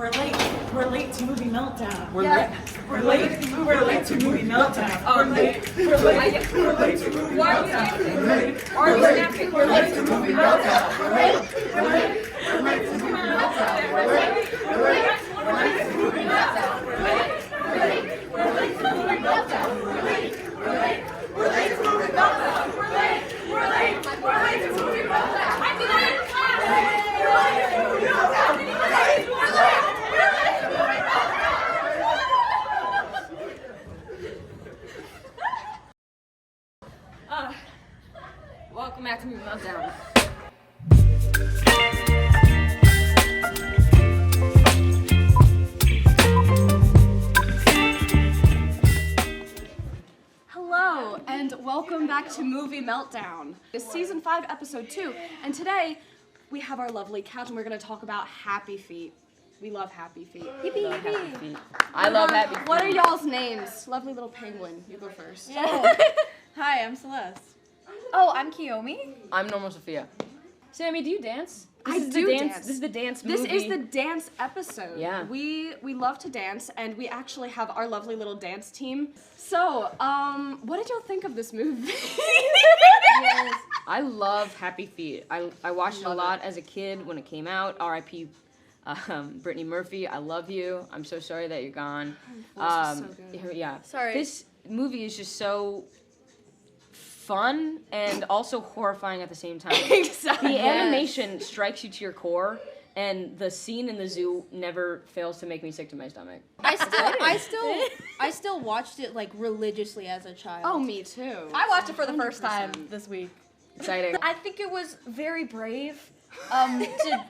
We're late. We're late to Movie Meltdown. We're late. We're late. We're late to Movie Meltdown. We're late. We're late. We're late to Movie Meltdown. We're late. We're late. We're late to Movie Meltdown. We're late. We're late. We're late to Movie Meltdown. We're late. We're late. We're late to Movie Meltdown. We're late. We're late. We're late to Movie Meltdown. We're late. We're late. We're late to Movie Meltdown. We're late. We're late. We're late to Movie Meltdown. We're late. We're late to Movie Meltdown. We're late. We're late. Welcome back to Movie Meltdown. Hello, and welcome back to Movie Meltdown. It's season 5, episode 2, and today we have our lovely couch, and we're going to talk about happy feet. We love happy feet. Yippee, Happy feet. I love happy feet. What are y'all's names? Lovely little penguin. You go first. Yeah. Hi, I'm Celeste. Oh, I'm Kiyomi. I'm Normal Sophia. Sammy, do you dance? I do dance. This is the dance movie. This is the dance episode. Yeah. We love to dance, and we actually have our lovely little dance team. So, what did y'all think of this movie? Yes. I love Happy Feet. I watched it a lot as a kid when it came out. R.I.P. Brittany Murphy, I love you. I'm so sorry that you're gone. So good. Yeah. Sorry. This movie is just so fun and also horrifying at the same time. Exactly. The Yes. animation strikes you to your core, and the scene in the zoo never fails to make me sick to my stomach. I still watched it like religiously as a child. Oh, me too. I watched it for the first 100%. time this week. Exciting. I think it was very brave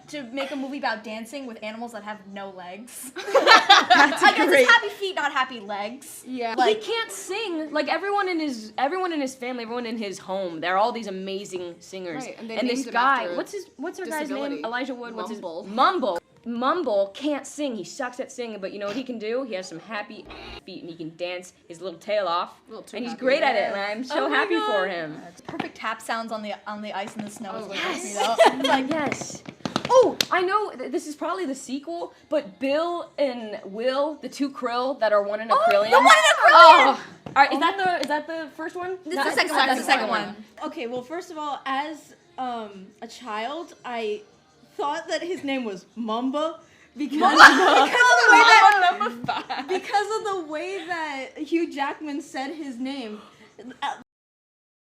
to make a movie about dancing with animals that have no legs. That's I guess great. it's happy feet, not happy legs. Yeah. He can't sing. Like everyone in his family, everyone in his home, they're all these amazing singers. Right, and they this named him guy, after what's our guy's disability. name? Elijah Wood. What's Mumble. his Mumble can't sing. He sucks at singing, but you know what he can do? He has some happy feet and he can dance his little tail off. Too And he's happy. great at it, and I'm so Oh my happy God. for him. Perfect tap sounds on the ice and the snow is what yes. gets me though. It's like, yes. Oh, I know this is probably the sequel, but Bill and Will, the two krill that are one in a krillion. the one in a krillion! Oh. All right, is that the first one? This is the second one. That's the second one. Okay, well, first of all, as a child, I thought that his name was Mamba because of the way that Hugh Jackman said his name.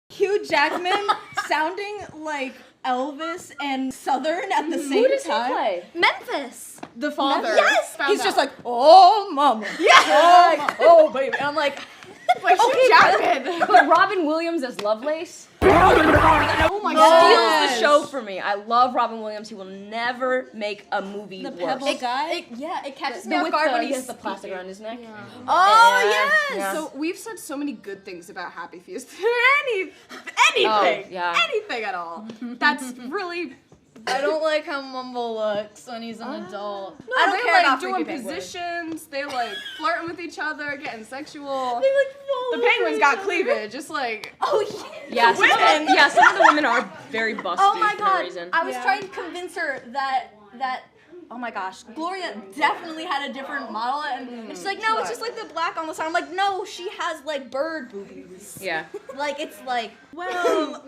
Hugh Jackman sounding like Elvis and Southern at the same Who does he time. play? Memphis. The father. Yes! Found He's out. just like, oh, Mama. Yeah. Oh, baby. And I'm like, like Hugh Jackman. But Robin Williams as Lovelace Oh my Yes. steals the show for me. I love Robin Williams. He will never make a movie The worse. Pebble guy. It catches The- me off with guard the- when he he's has the plastic around his neck. Oh, Yeah, yes! yeah. So we've said so many good things about Happy Feet. Anything yeah. at all. That's really. I don't like how Mumble looks when he's an adult. No, I don't they care like about doing Freaky Penguin. positions. They like flirting with each other, getting sexual. They like fall The penguins over got each other. cleavage, just like. Oh Yeah, some of the women are very busty Oh my for no god! reason. I was trying to convince her that oh my gosh, Gloria definitely had a different model, and she's like, no, it's just like the black on the side. I'm like, no, she has like bird boobies. Yeah. Like it's like Well,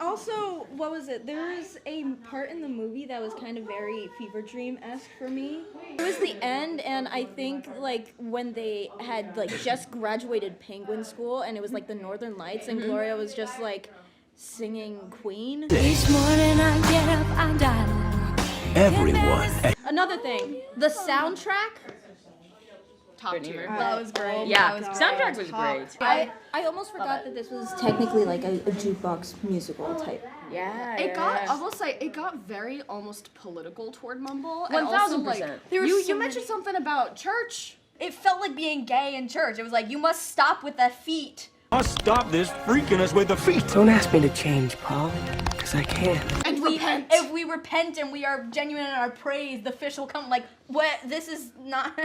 also, what was it? There was a part in the movie that was kind of very Fever Dream-esque for me. It was the end, and I think, like, when they had, like, just graduated Penguin School, and it was, like, the Northern Lights, and Gloria was just, like, singing Queen. Each morning I get up, I dial. Everyone. Another thing, the soundtrack, Top Brittany tier. Murphy. that was great. Yeah, That was soundtrack was great. I almost forgot that this was technically, like, a jukebox musical type. Yeah. It got, I will say, it got very almost political toward Mumble. And 1000%. also, like, There were you so mentioned something about church. It felt like being gay in church. It was like, you must stop with that feet. Must stop this freaking us with the feet. Don't ask me to change, Paul, because I can't. And repent. If we repent and we are genuine in our praise, the fish will come. Like, what? This is not.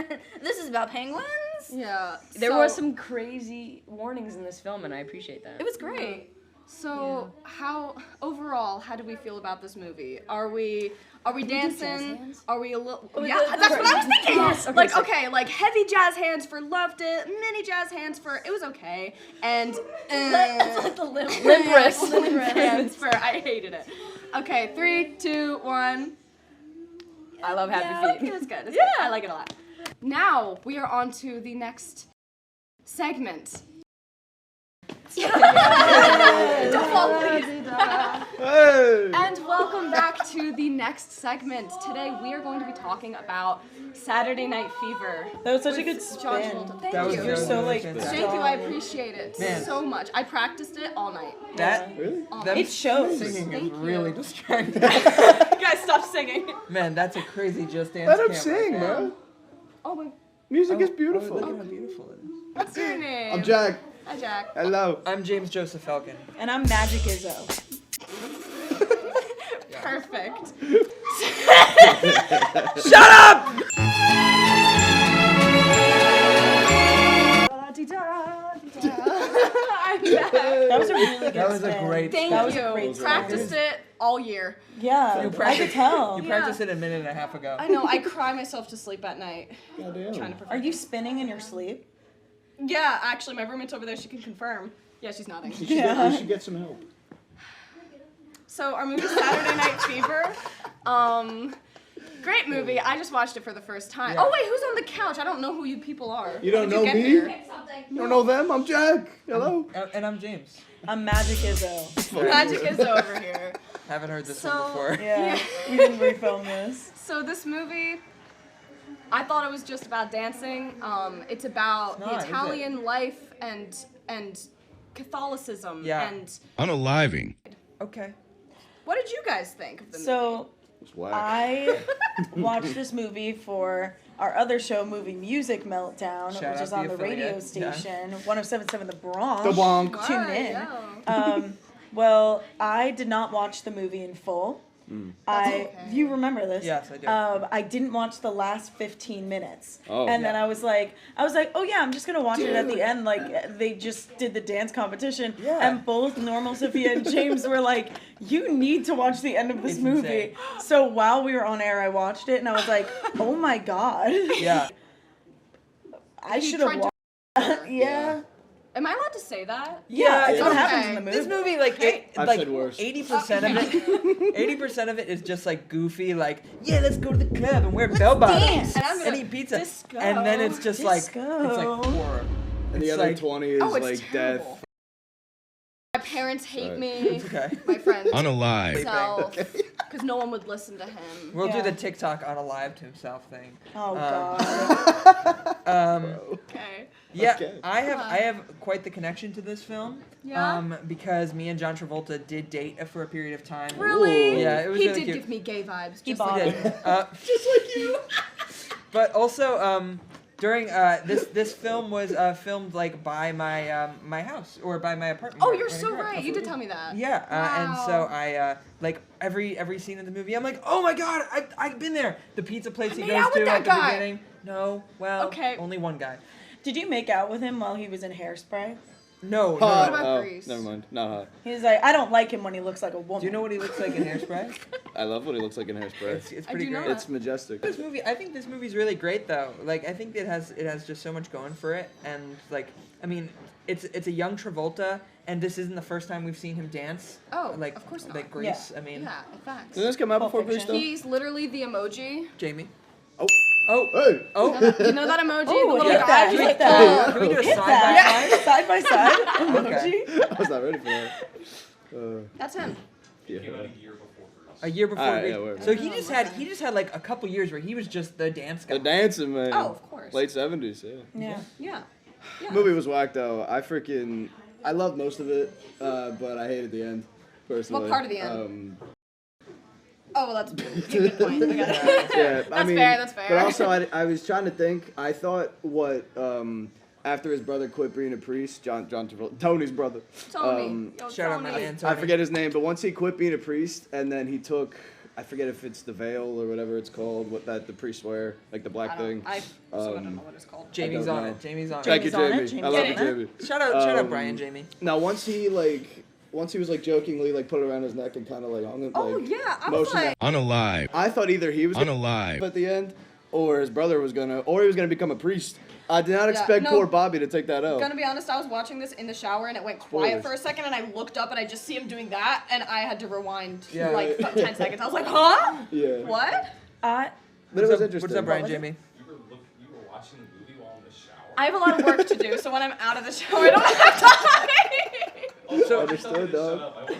This is about penguins. Yeah. There were some crazy warnings in this film, and I appreciate that. It was great. So how overall, how do we feel about this movie? Are we Are we dancing? Are we a little? Oh, Yeah, the- that's what I was thinking. Yes, okay, Like, so- okay, like heavy jazz hands for loved it, mini jazz hands for it was okay, and It's like the limp limp limp hands for I hated it. Okay, 3, 2, 1. I love happy feet. It was good. It's good. I like it a lot. Now we are on to the next segment. And welcome back to the next segment. Today we are going to be talking about Saturday Night Fever. That was such a good John spin. Travolta. Thank That was you. You're so like fantastic. Thank you. I appreciate it Man. so much. I practiced it all night. That Really? them It shows. singing Thank is you. really distracting. Guys, stop singing. Man, that's a crazy Just Dance. Let him camp sing, right there. bro. Oh wait, Music is Look beautiful. at how beautiful it is. what's your name? I'm Jack. Hi, Jack. Hello. I'm James Joseph Falcon. And I'm Magic Izzo. Perfect. Shut up! I'm back. That was a really good That was a spin. great Thank That was a you. great spin. Practiced it all year. Yeah, I could tell. You practiced it a minute and a half ago. I know. I cry myself to sleep at night Goddamn. trying to perfect. Are you spinning in your sleep? Yeah, actually, my roommate's over there. She can confirm. Yeah, she's nodding. You should get some help. So our movie Saturday Night Fever. Great movie. I just watched it for the first time. Yeah. Oh wait, who's on the couch? I don't know who you people are. You don't How know did me? get here? You don't know them? I'm Jack. Hello. And I'm James. I'm Magic Izzo. Magic is over here. Haven't heard this So- one before. Yeah, we didn't refilm this. So this movie, I thought it was just about dancing. It's about It's not, the is it? Italian life and Catholicism. Yeah. And Unaliving. Okay. what did you guys think of the movie? So It's whack. I watched this movie for our other show, Movie Meltdown, Shout which out is on the the radio affiliate, yeah. station, 1077 The Bronx. The bonk. Tune Alright, in. yeah. Well, I did not watch the movie in full. okay. You remember this? Yes, I do. I didn't watch the last 15 minutes. Oh. And then Yeah. I was like, oh yeah, I'm just gonna watch it at the end. Like they just did the dance competition, Yeah. and both Normal Sophia and James were like, you need to watch the end of this It's movie. So while we were on air, I watched it, and I was like, oh my god. Yeah. I You should have tried to- watched. Yeah. Am I allowed to say that? Yeah, it's what okay. happens in the movie. This movie, like, I've like said worse. 80% of it, 80% of it is just like goofy, like, yeah, let's go to the club and wear bell bottoms dance. And I'm gonna and eat pizza, disco. and then it's just like, it's Disco. like horror. And the It's other like- 20 is Oh, it's like terrible. death. My parents hate Sorry. me. It's okay. My friends Unalive. himself because no one would listen to him. We'll do Yeah. the TikTok on a live to himself thing. Oh Um, god. Okay. Yeah, Okay. I have quite the connection to this film. Yeah? Because me and John Travolta did date for a period of time. Really? Yeah, it was He really did cute. give me gay vibes. He Just bought like Did. Just like you. But also, during this film was filmed like by my my house or by my apartment. Oh, where- you're where I so grew up. right. You did tell me that. Yeah, and Wow. so I like every scene in the movie. I'm like, oh my god, I've been there. The pizza place he made goes out with to that at the guy. beginning. No, well, Okay. only one guy. Did you make out with him while he was in Hairspray? No, Hot. about Oh, Grease? never mind. Not hot. He was like, I don't like him when he looks like a woman. Do you know what he looks like in Hairspray? I love what he looks like in Hairspray. It's I pretty do great. not. It's majestic. This movie, I think this movie's really great though. Like I think it has just so much going for it, and like I mean, it's a young Travolta, and this isn't the first time we've seen him dance. Oh, like of course not. Like Grease. I mean, Yeah, in fact. Didn't this come out Pulp before Grease Fiction. though? He's literally the emoji. Jamie. Oh. Oh. Hey. Oh. You know that emoji? Ooh, the little hit guy? that, He's hit like, that. Can we do a Hit side that. by side? Side by side. Okay. I was not ready for that. That's him. Yeah. A year before Alright, Grease. yeah, word. So he just had like a couple years where he was just the dance guy. The dancing man. Oh, of course. Late 70s, yeah. Yeah. Yeah. Movie was whack though. I loved most of it, but I hated the end. Personally. What part of the end? Oh, well, that's a good point. I got it. Yeah, I mean, fair, that's fair. But also, I was trying to think. I thought after his brother quit being a priest, John Travolta, Tony's brother. Tony. Yo, Shout out my Tony. man Tony. I forget his name, but once he quit being a priest, and then he took, I forget if it's the veil or whatever it's called, what that the priests wear, like the black thing. I also don't know what it's called. Jamie's I don't on know. it. Jamie's on Thank you, it. Jamie's on it, Jamie. Jamie's I love on you, it. Jamie. Shout out Um, Brian, Jamie. Now, once he like once he was like jokingly like put it around his neck and kind of like hung it. Oh like, yeah, I was like, Unalive. I thought either he was Unalive. at the end, or his brother was gonna, or he was gonna become a priest. I did not expect no. poor Bobby to take that out. gonna be honest, I was watching this in the shower and it went quiet Spoilers. for a second and I looked up and I just see him doing that and I had to rewind Yeah. like 10 seconds. I was like, huh? Yeah. What? But it was interesting. What's up, Brian Jamie? I have a lot of work to do, so when I'm out of the shower, I don't have time. So understood, dog.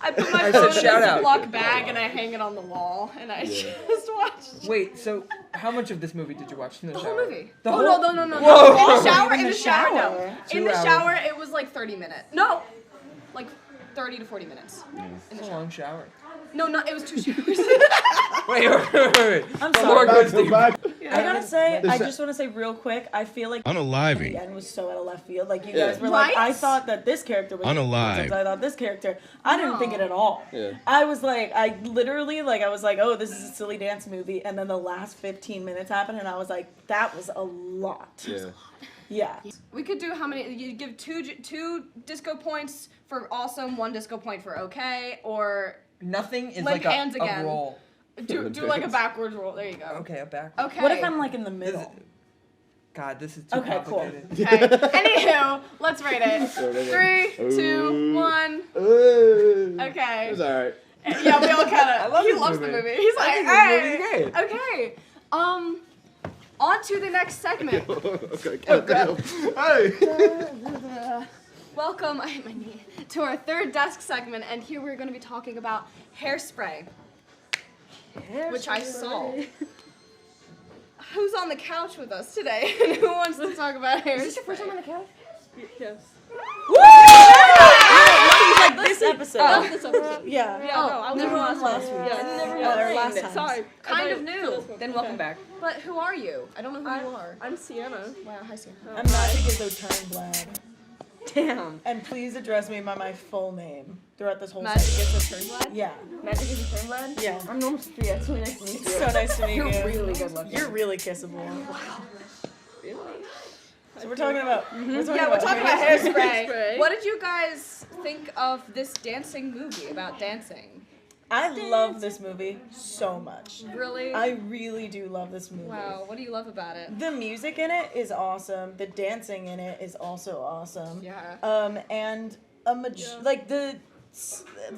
I put my I phone said in a shout out. Ziploc bag and I hang it on the wall and I just watched Wait, so how much of this movie did you watch in the the shower? whole movie. The Oh whole- no. Whoa. In the shower, In in the the shower, no. shower. In 2 the hours. shower, it was like 30 minutes. No, like 30 to 40 minutes. In It's the a shower. long shower. No, it was 2 showers. Wait. I'm The sorry. Lord goes Go deep. back. I gotta say, This- I just want to say real quick, I feel like the Unaliving. end was so out of left field. Like you Yeah. guys were like, I Right? thought that this character was Unalive. I thought this character. I didn't think it at all. Yeah. I was like, I was like, oh, this is a silly dance movie, and then the last 15 minutes happened, and I was like, that was a lot. Yeah. Yeah. We could do how many? You give two disco points for awesome, 1 disco point for okay, or Nothing is Like like hands a again. roll. do like a backwards roll. There you go. Okay, a back. Okay. What if I'm like in the middle? God, this is too Okay, cool. complicated. Okay. Anywho, let's rate it. 3, 2, 1. Okay. It was alright. Yeah, we all kind of. love He this loves movie. the movie. He's like, think this hey. movie's great. Okay. On to the next segment. Okay. Hey. Welcome, I hit my knee, to our third desk segment, and here we're going to be talking about Hairspray, which I saw. Who's on the couch with us today, and who wants to talk about Hairspray? Is this your first time on the couch? Yes. Like this episode. This episode. Yeah. No, I was Never on on last week. Yeah, Or last time. Sorry. Kind of new. Then welcome back. But who are you? I don't know who you are. I'm Sienna. Wow, hi, Sienna. I'm Magic is O'Turnblad. Damn. And please address me by my full name throughout this whole Magic segment. is a Turnblad? Yeah. Magic is a Turnblad? Yeah. I'm Norma Sophia. It's really nice to meet you. So nice to meet you. You're really good looking. You're really kissable. Wow. Really? So we're talking about. We're talking Yeah, we're talking about Hairspray. Hairspray. What did you guys think of this dancing movie about dancing? I love this movie so much. Really? I really do love this movie. Wow, what do you love about it? The music in it is awesome. The dancing in it is also awesome. Yeah. And like the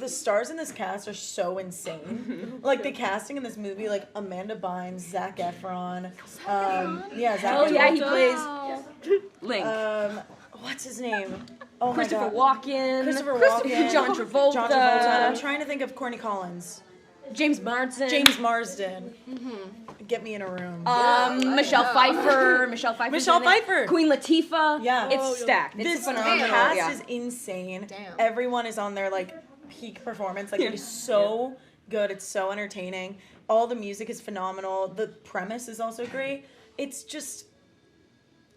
stars in this cast are so insane. Like the casting in this movie, like Amanda Bynes, Zac Efron. Yeah, Zac Oh Efron. yeah, he plays Link. What's his name? Oh Christopher my God. Walken. Christopher Walken. John Travolta. John Travolta. I'm trying to think of Courtney Collins. James Marsden. James Marsden. Get me in a room. Michelle Pfeiffer. Michelle Pfeiffer. Queen Latifah. Yeah. It's stacked. It's This phenomenal. cast Yeah. is insane. Damn. Everyone is on their like peak performance. Like it is so good. It's so entertaining. All the music is phenomenal. The premise is also great. It's just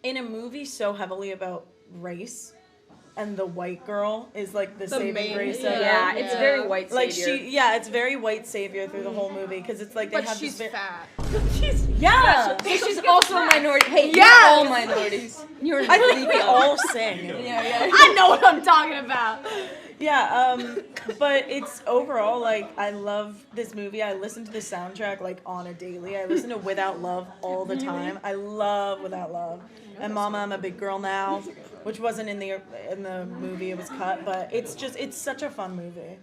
in a movie so heavily about race, and the white girl is like the saving main- grace of Yeah, it. it's very white Like savior. it's very white savior through the whole movie because it's like they But have she's this. fat. Yeah. She's also a minority. Hey, Yes! you're all minorities. You're I think we all sing. I know what I'm talking about. Yeah, but it's overall, like, I love this movie. I listen to the soundtrack, like, on a daily. I listen to Without Love all the time. I love Without Love. And Mama, I'm a Big Girl Now, which wasn't in the movie, it was cut, but it's such a fun movie.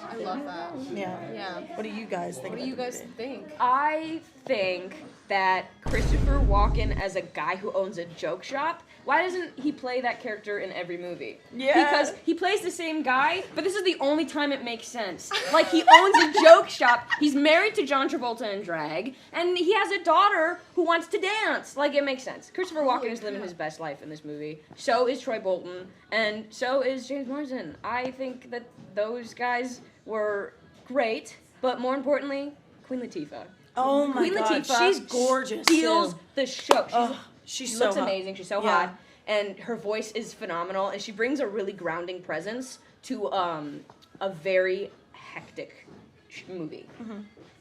I love that. Yeah. Yeah. What do you guys think What do you guys think? I think that Christopher Walken as a guy who owns a joke shop, why doesn't he play that character in every movie? Yeah. Because he plays the same guy, but this is the only time it makes sense. Like, he owns a joke shop, he's married to John Travolta in drag, and he has a daughter who wants to dance. Like, it makes sense. Christopher Walken is living his best life in this movie. So is Troy Bolton, and so is James Marsden. I think that those guys were great, but more importantly, Queen Latifah. Oh my Queen God, Latifah she's gorgeous. steals too. the show. She She so looks hot. amazing. She's so Yeah. hot, and her voice is phenomenal. And she brings a really grounding presence to a very hectic movie.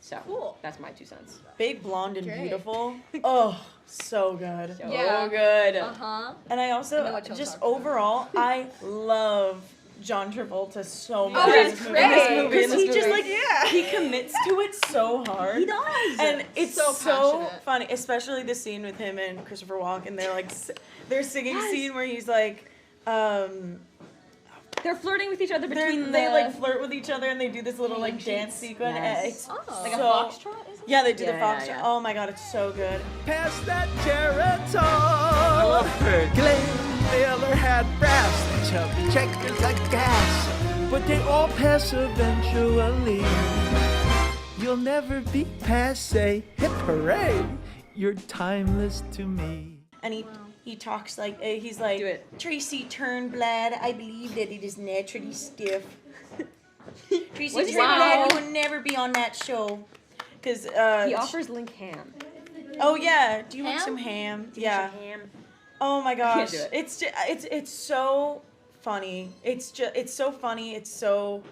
So Cool. that's my 2 cents. Big, blonde, and Great. beautiful. Oh, so good. So Yeah. good. Uh-huh. And I I know also, what you'll just talk about. overall, I love John Travolta so much Oh, in he's this great. movie. In Because this he just movie. like he commits to it so hard. He does. And it's So so passionate. funny, especially the scene with him and Christopher Walken. They're like their singing scene where he's like They're flirting with each other between they like flirt with each other and they do this little like dance sequence. Yes. It's Like a so- foxtrot, is it? Yeah, they do the Yeah, yeah, foxtrot. yeah. Oh my god, it's so good. Pass that Geritol. I love her. Glenn Miller had brass. Chubby checkers like gas. But they all pass eventually. You'll never be passe. Hip hooray. You're timeless to me. And he talks like he's like Do it. Tracy Turnblad. I believe that it is naturally stiff. Tracy What's Turnblad wow. would never be on that show. Cause He offers Link ham. oh yeah, do you want Ham? some ham? Do you Yeah. want some ham? Oh my gosh, do it. it's so funny. It's so funny. It's so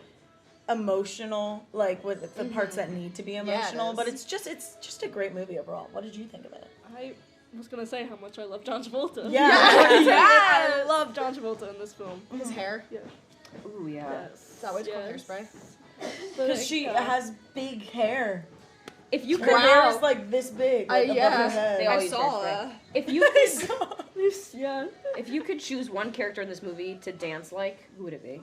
emotional, like with the parts that need to be emotional. is. But it's just a great movie overall. What did you think of it? I was gonna say how much I love John Travolta. Yeah. I love John Travolta in this film. His hair. Yeah. Ooh, yeah. Is that what it's called? Yes. Hairspray? Because she has big hair. If you Her could, hair is like this big, like above yeah. her head. They all I use saw hairspray. If you could, Yeah. if you could choose one character in this movie to dance like, who would it be?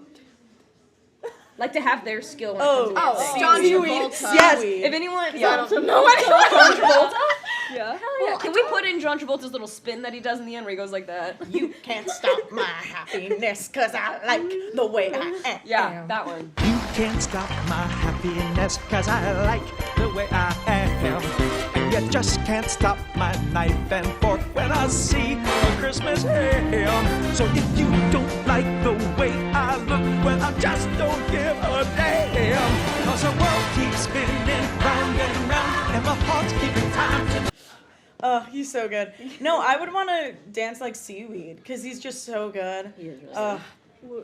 Like to have their skill when it comes to dancing. John Seaweed. Travolta. Yes. If anyone, I yeah, don't know John Travolta. Yeah. Hell yeah! Can we put in John Travolta's little spin that he does in the end where he goes like that? You can't stop my happiness because I like the way I am. Yeah, that one. You can't stop my happiness cause I like the way I am. And you just can't stop my knife and fork when I see a Christmas ham. So if you don't like the way I look, well I just don't give a damn. Cause the world keeps spinning round and round and my heart's keeping time to. Oh, he's so good. No, I would want to dance like Seaweed because he's just so good. He is really Ugh.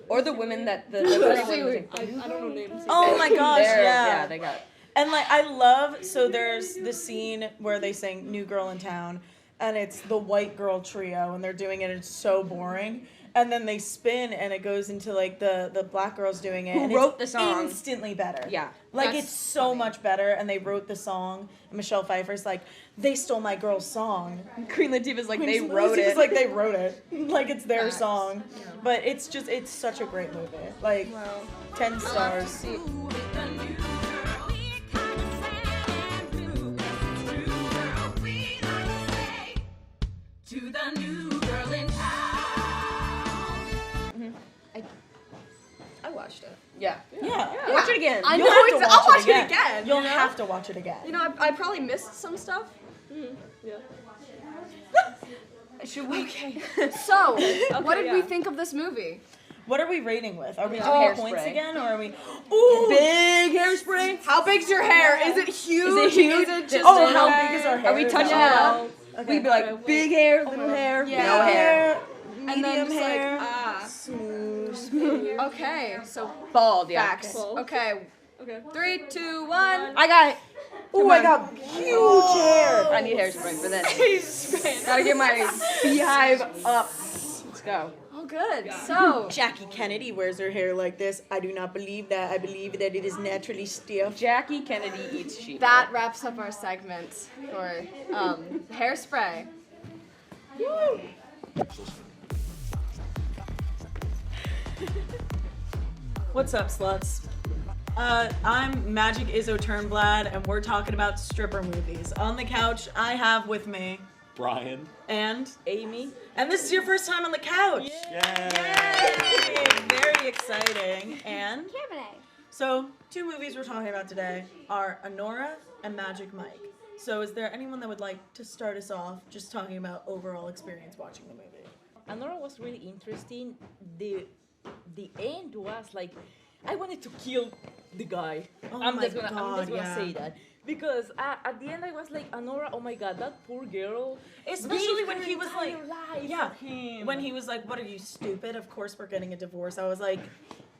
Or the women that the women. I don't know names. Oh my gosh, Yeah, yeah. they got. And like I love so there's the scene where they sing New Girl in Town and it's the white girl trio and they're doing it and it's so boring. And then they spin and it goes into like the black girls doing it. Who and wrote it's the song. Instantly better. Yeah. Like That's it's so much better and they wrote the song. And Michelle Pfeiffer's like, they stole my girl's song. Queen Latifah's like they Queen wrote Latifah's it. like they wrote it. Like it's their Facts. song. But it's such a great movie. Like 10 stars. To the new girl in town. I watched it. Yeah. Yeah. Watch it again. I You'll know have to it's. I'll watch watch it it again. You'll you know? have to watch it again. You know, I probably missed some stuff. Yeah. Should we? Okay. So, what did we yeah. think of this movie? What are we rating with? Are we doing Hairspray. points again, or are we? Ooh, Big hairspray. How big's your hair? Is it huge? Is it huge? Is it just Oh, a how hair? big is our hair? Are we touching Yeah. it out? Okay. We'd be like big hair, little hair, Yeah. no hair. And then medium just hair, like smooth. Okay, so Bald, yeah. facts. Well. Okay, Okay. 3, 2, 1. I got it. Ooh, I got huge hair. I need hairspray for this. Gotta get my beehive up. Let's go. Oh, good. So, Jackie Kennedy wears her hair like this. I do not believe that. I believe that it is naturally stiff. Jackie Kennedy eats sheep. that wraps up our segment for Hairspray. What's up, sluts? I'm Magic Izzo Turnblad, and we're talking about stripper movies. On the couch, I have with me Brian. and Amy, and this is your first time on the couch. Yay! Yay! Very exciting. And so, 2 movies we're talking about today are Anora and Magic Mike. So, is there anyone that would like to start us off just talking about overall experience watching the movie? Anora was really interesting. The end was like, I wanted to kill the guy. Oh I'm my just gonna God, yeah. say that because at the end I was like, Anora, oh my God, that poor girl. Especially gave when her he was like, entire life yeah, for him. when he was like, what are you, stupid? Of course we're getting a divorce. I was like,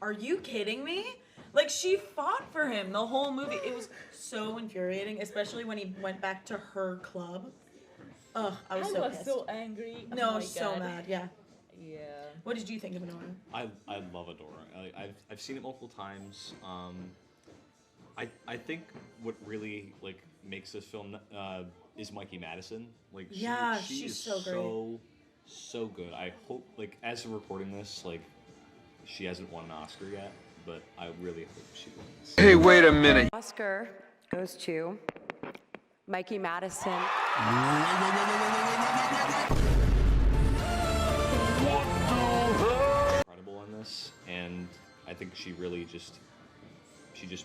are you kidding me? Like, she fought for him the whole movie. It was so infuriating, especially when he went back to her club. Ugh, I was so pissed. so angry. Oh No, my so God. mad, yeah. Yeah. What did you think of Nora? I love Adora. I've seen it multiple times. I think what really like makes this film is Mikey Madison. Like she she's is so great. so good. I hope like as of recording this, like she hasn't won an Oscar yet, but I really hope she wins. Hey, wait a minute. Oscar goes to Mikey Madison. Incredible in this, and I think she really just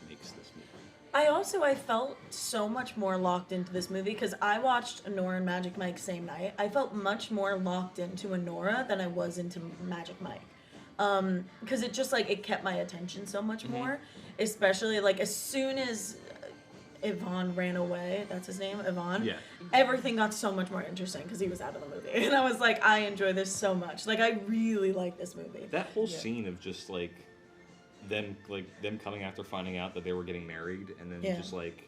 makes this movie. I felt so much more locked into this movie because I watched Nora and Magic Mike same night. I felt much more locked into Nora than I was into Magic Mike. Because it just like it kept my attention so much more, especially like as soon as Yvonne ran away, that's his name, Yvonne. Yeah. Everything got so much more interesting because he was out of the movie, and I was like, I enjoy this so much. Like I really like this movie. That whole scene of just like them coming after finding out that they were getting married, and then just like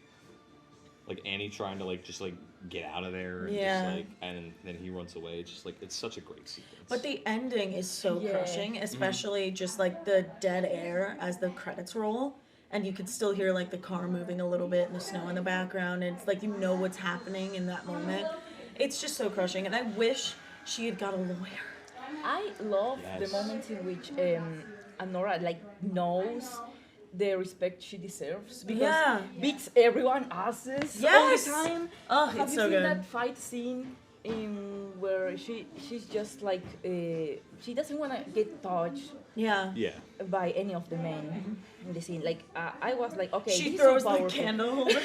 Annie trying to just get out of there, and just and then he runs away. It's just it's such a great sequence. But the ending is so crushing, especially just like the dead air as the credits roll, and you could still hear like the car moving a little bit and the snow in the background, and it's like you know what's happening in that moment. It's just so crushing, and I wish she had got a lawyer. I love the moment in which Nora knows the respect she deserves because beats everyone else's all the time. Oh, Have it's you so seen good. that fight scene in where she's just like she doesn't want to get touched by any of the men in the scene. Like I was like, okay, She this throws is so the powerful. candle holder.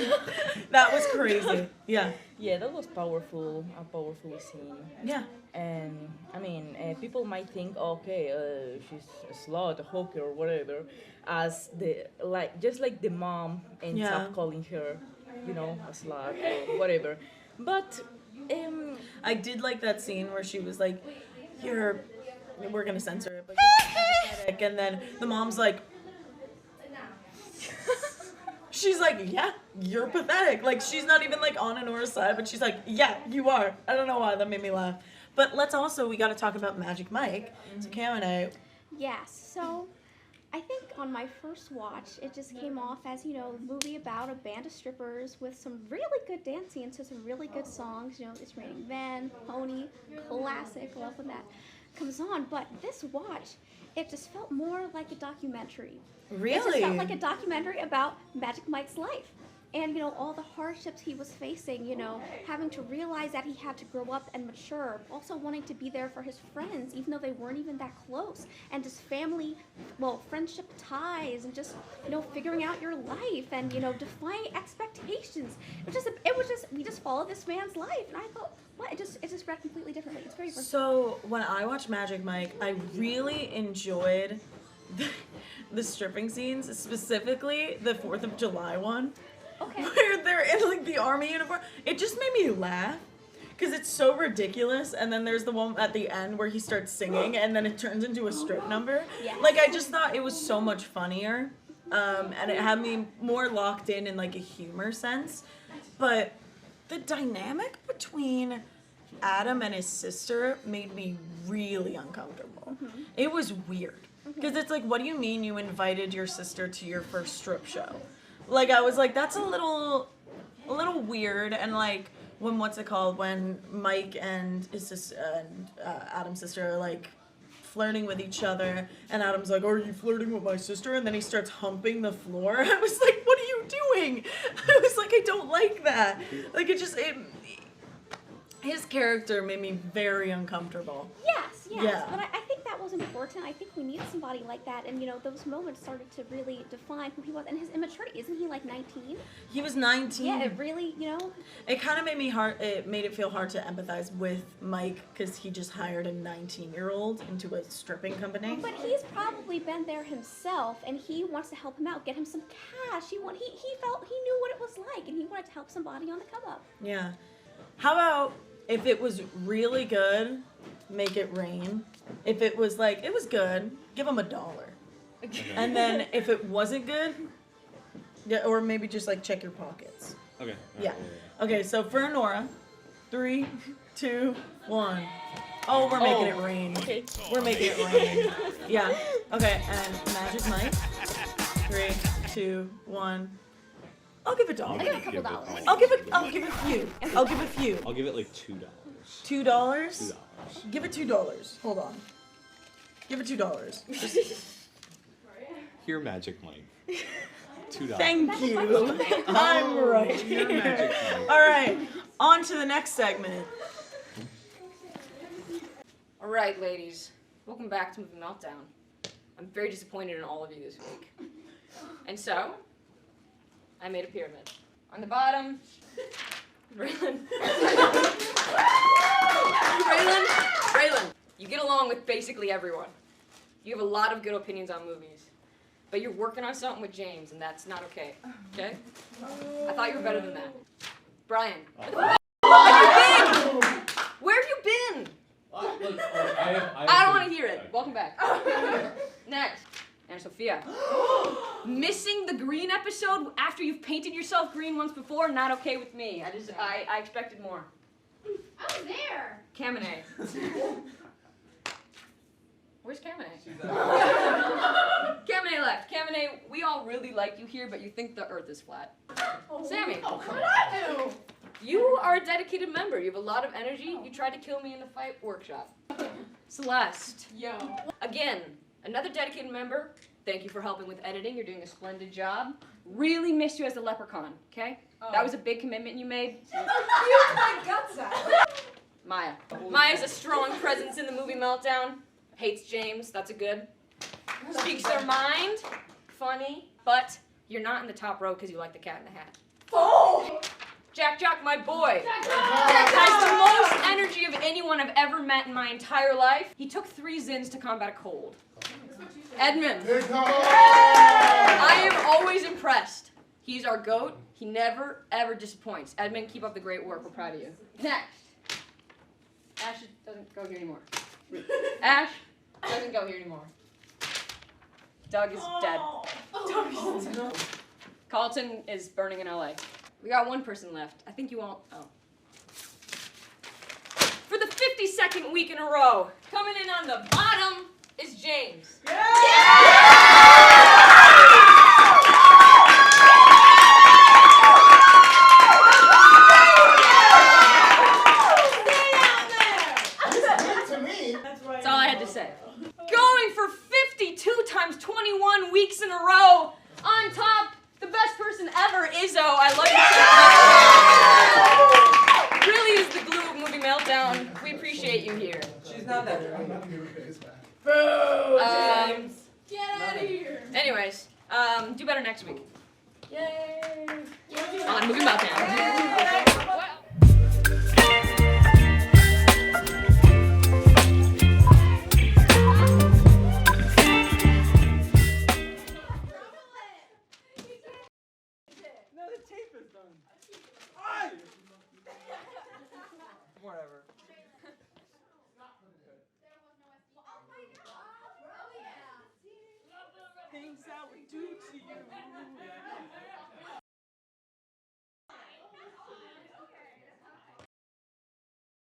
That was crazy. Yeah. Yeah, that was powerful. A powerful scene. Yeah. And I mean, people might think, okay, she's a slut, a hooker, or whatever, as just like the mom ends up calling her, a slut or whatever. But I did like that scene where she was like, we're gonna censor it, but you're pathetic, and then the mom's like, she's like, yeah, you're pathetic. Like, she's not even like on Nora's side, but she's like, yeah, you are. I don't know why, that made me laugh. But we gotta talk about Magic Mike. So Cam and I. Yes, so I think on my first watch, it just came off as, a movie about a band of strippers with some really good dance scenes to some really good songs. It's Raining Men, Pony, classic, love when that comes on. But this watch, it just felt more like a documentary. Really? It just felt like a documentary about Magic Mike's life. And, all the hardships he was facing, having to realize that he had to grow up and mature, also wanting to be there for his friends, even though they weren't even that close, and just friendship ties, and just, figuring out your life, and, defying expectations. We just followed this man's life, and I thought, what? It just read completely differently. It's very versatile. So when I watched Magic Mike, I really enjoyed the stripping scenes, specifically the 4th of July one. Okay. Where they're in the army uniform. It just made me laugh because it's so ridiculous. And then there's the one at the end where he starts singing and then it turns into a strip number. Yes. Like I just thought it was so much funnier, and it had me more locked in a humor sense. But the dynamic between Adam and his sister made me really uncomfortable. Mm-hmm. It was weird because it's like, what do you mean you invited your sister to your first strip show? Like, I was like, that's a little weird, and when Mike and his sister and Adam's sister are flirting with each other, and Adam's like, are you flirting with my sister? And then he starts humping the floor. I was like, what are you doing? I was like, I don't like that. Like, his character made me very uncomfortable. Yes, Yeah. But I think that was important. I think we needed somebody like that, and those moments started to really define who he was and his immaturity. Isn't he 19? He was 19. Yeah, it really, It kind of made it feel hard to empathize with Mike because he just hired a 19-year-old into a stripping company. But he's probably been there himself, and he wants to help him out, get him some cash. He felt he knew what it was like, and he wanted to help somebody on the come up. Yeah. How about if it was really good, make it rain. If it was it was good, give him $1. And then if it wasn't good, or maybe just check your pockets. Okay. Yeah. Okay, so for Nora, 3, 2, 1. Oh, we're making it rain. Okay. We're making it rain. Yeah. Okay, and Magic Mike. 3, 2, 1. I'll give $1. I'll give a couple dollars. I'll give a few. I'll give a few. I'll give it like $2. $2? Give it $2. Hold on. Give it $2. Here, Magic Mike. $2. Thank you. I'm right You're Magic here. Mike. All right, on to the next segment. All right, ladies, welcome back to Movie Meltdown. I'm very disappointed in all of you this week. And so, I made a pyramid. On the bottom, Raylan. Raylan, you get along with basically everyone. You have a lot of good opinions on movies. But you're working on something with James, and that's not okay. Okay? I thought you were better than that. Brian, where the f*** have you been? Where have you been? I don't want to hear it. Welcome back. Next. And Sophia. Missing the green episode after you've painted yourself green once before, not okay with me. I expected more. I was there. Kamine. Where's Kamine? Kamine left. Kamine, we all really like you here, but you think the earth is flat. Sammi. Oh, what did I do? You are a dedicated member. You have a lot of energy. You tried to kill me in the fight workshop. Celeste. Yo. Again, another dedicated member. Thank you for helping with editing. You're doing a splendid job. Really missed you as the leprechaun, okay? Oh. That was a big commitment you made. You my guts out. Maya. Maya's a strong presence in the Movie Meltdown. Hates James, that's a good. Speaks their mind. Funny. But you're not in the top row because you like the Cat in the Hat. Oh! Jack Jock, my boy, has the most energy of anyone I've ever met in my entire life. He took 3 Zins to combat a cold. Edmund. I am always impressed. He's our GOAT. He never, ever disappoints. Edmund, keep up the great work. We're proud of you. Next. Ash doesn't go here anymore. Ash doesn't go here anymore. Doug is dead. Carlton is burning in LA. We got one person left. I think you all. Oh. For the 52nd week in a row, coming in on the bottom is James. That's all I had to say. Going for 52 times 21 weeks in a row. On top, the best person ever, Izzo. I love you. Really is the glue of Movie Meltdown. We appreciate you here. She's not that drunk. Boo! Get out of here. Anyways, do better next week. Yay! On Movie Meltdown. Whatever. Things that we do to you.